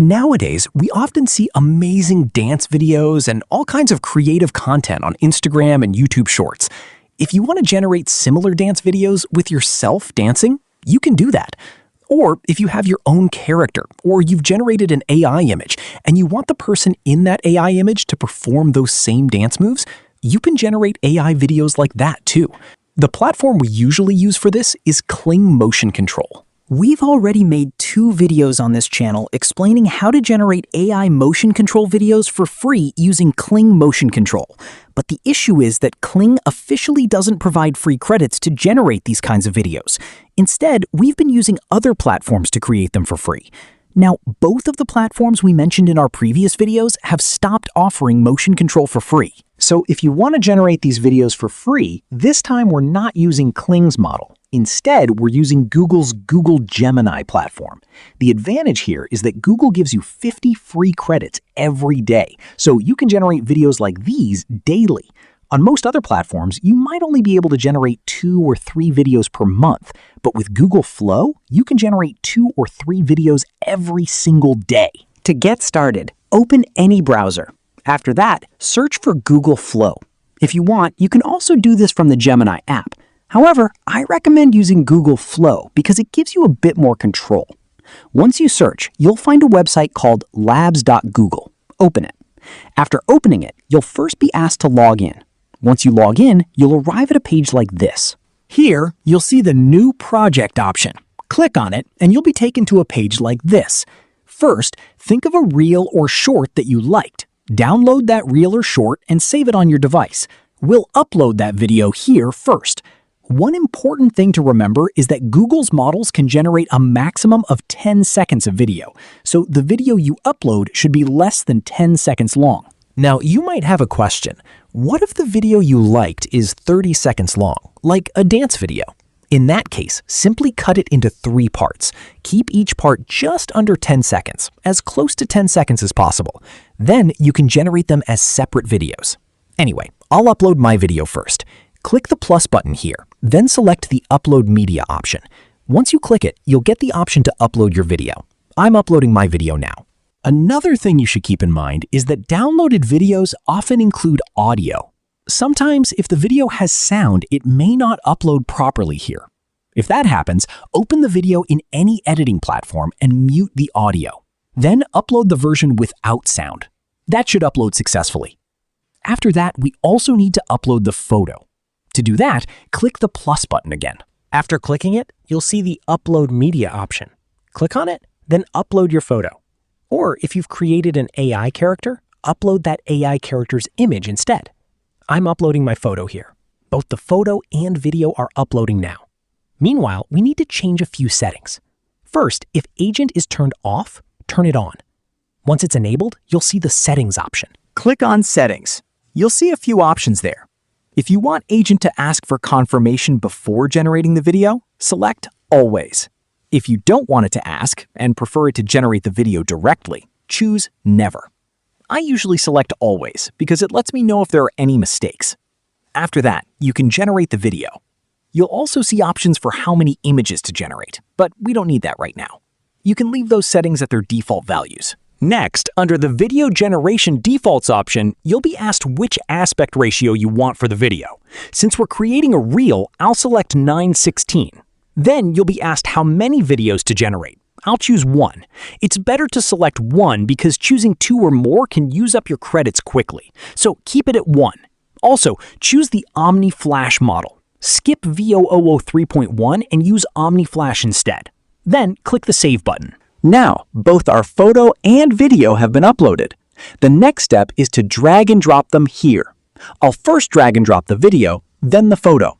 Nowadays, we often see amazing dance videos and all kinds of creative content on Instagram and YouTube Shorts. If you want to generate similar dance videos with yourself dancing, you can do that. Or if you have your own character, or you've generated an AI image, and you want the person in that AI image to perform those same dance moves, you can generate AI videos like that too. The platform we usually use for this is Kling Motion Control. We've already made 2 videos on this channel explaining how to generate AI motion control videos for free using Kling Motion Control. But the issue is that Kling officially doesn't provide free credits to generate these kinds of videos. Instead, we've been using other platforms to create them for free. Now, both of the platforms we mentioned in our previous videos have stopped offering motion control for free. So if you want to generate these videos for free, this time we're not using Kling's model. Instead, we're using Google's Google Gemini platform. The advantage here is that Google gives you 50 free credits every day, so you can generate videos like these daily. On most other platforms, you might only be able to generate 2 or 3 videos per month, but with Google Flow, you can generate 2 or 3 videos every single day. To get started, open any browser. After that, search for Google Flow. If you want, you can also do this from the Gemini app. However, I recommend using Google Flow because it gives you a bit more control. Once you search, you'll find a website called labs.google. Open it. After opening it, you'll first be asked to log in. Once you log in, you'll arrive at a page like this. Here, you'll see the New Project option. Click on it, and you'll be taken to a page like this. First, think of a reel or short that you liked. Download that reel or short and save it on your device. We'll upload that video here first. One important thing to remember is that Google's models can generate a maximum of 10 seconds of video, so the video you upload should be less than 10 seconds long. Now, you might have a question. What if the video you liked is 30 seconds long, like a dance video? In that case, simply cut it into 3 parts. Keep each part just under 10 seconds, as close to 10 seconds as possible. Then you can generate them as separate videos. Anyway, I'll upload my video first. Click the plus button here, then select the Upload Media option. Once you click it, you'll get the option to upload your video. I'm uploading my video now. Another thing you should keep in mind is that downloaded videos often include audio. Sometimes, if the video has sound, it may not upload properly here. If that happens, open the video in any editing platform and mute the audio. Then upload the version without sound. That should upload successfully. After that, we also need to upload the photo. To do that, click the plus button again. After clicking it, you'll see the Upload Media option. Click on it, then upload your photo. Or if you've created an AI character, upload that AI character's image instead. I'm uploading my photo here. Both the photo and video are uploading now. Meanwhile, we need to change a few settings. First, if Agent is turned off, turn it on. Once it's enabled, you'll see the Settings option. Click on Settings. You'll see a few options there. If you want Agent to ask for confirmation before generating the video, select Always. If you don't want it to ask and prefer it to generate the video directly, choose Never. I usually select Always because it lets me know if there are any mistakes. After that, you can generate the video. You'll also see options for how many images to generate, but we don't need that right now. You can leave those settings at their default values. Next, under the Video Generation Defaults option, you'll be asked which aspect ratio you want for the video. Since we're creating a reel, I'll select 9:16. Then you'll be asked how many videos to generate. I'll choose 1. It's better to select 1 because choosing 2 or more can use up your credits quickly, so keep it at 1. Also, choose the Omni Flash model. Skip VOOO 3.1 and use Omni Flash instead. Then click the Save button. Now, both our photo and video have been uploaded. The next step is to drag and drop them here. I'll first drag and drop the video, then the photo.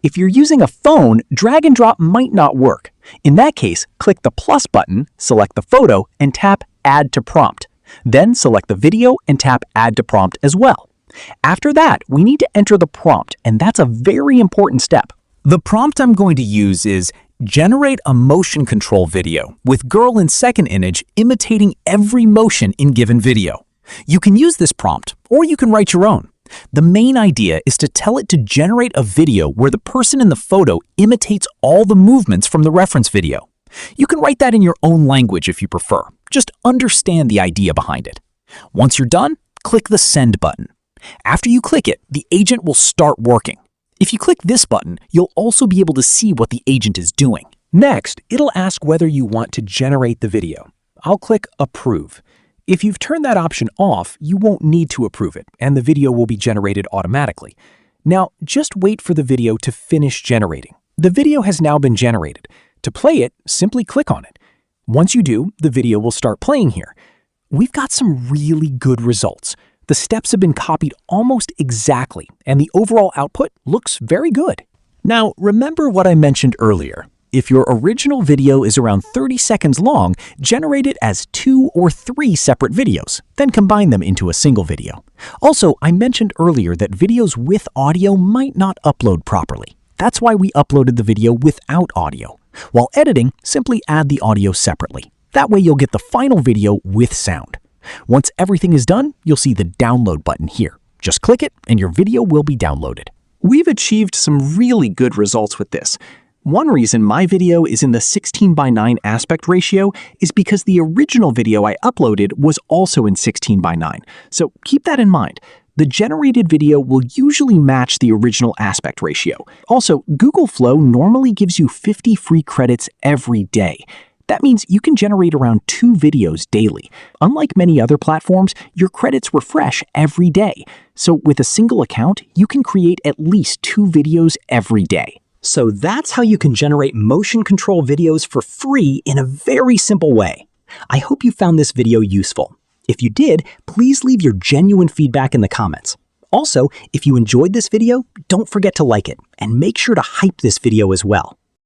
If you're using a phone, drag and drop might not work. In that case, click the plus button, select the photo, and tap Add to Prompt. Then select the video and tap Add to Prompt as well. After that, we need to enter the prompt, and that's a very important step. The prompt I'm going to use is generate a motion control video with girl in second image imitating every motion in given video. You can use this prompt, or you can write your own. The main idea is to tell it to generate a video where the person in the photo imitates all the movements from the reference video. You can write that in your own language if you prefer. Just understand the idea behind it. Once you're done, click the Send button. After you click it, the agent will start working. If you click this button, you'll also be able to see what the agent is doing. Next, it'll ask whether you want to generate the video. I'll click Approve. If you've turned that option off, you won't need to approve it, and the video will be generated automatically. Now, just wait for the video to finish generating. The video has now been generated. To play it, simply click on it. Once you do, the video will start playing here. We've got some really good results. The steps have been copied almost exactly, and the overall output looks very good. Now, remember what I mentioned earlier. If your original video is around 30 seconds long, generate it as 2 or 3 separate videos, then combine them into a single video. Also, I mentioned earlier that videos with audio might not upload properly. That's why we uploaded the video without audio. While editing, simply add the audio separately. That way you'll get the final video with sound. Once everything is done, you'll see the download button here. Just click it and your video will be downloaded. We've achieved some really good results with this. One reason my video is in the 16:9 aspect ratio is because the original video I uploaded was also in 16:9, so keep that in mind. The generated video will usually match the original aspect ratio. Also, Google Flow normally gives you 50 free credits every day. That means you can generate around 2 videos daily. Unlike many other platforms, your credits refresh every day. So with a single account, you can create at least 2 videos every day. So that's how you can generate motion control videos for free in a very simple way. I hope you found this video useful. If you did, please leave your genuine feedback in the comments. Also, if you enjoyed this video, don't forget to like it and make sure to hype this video as well.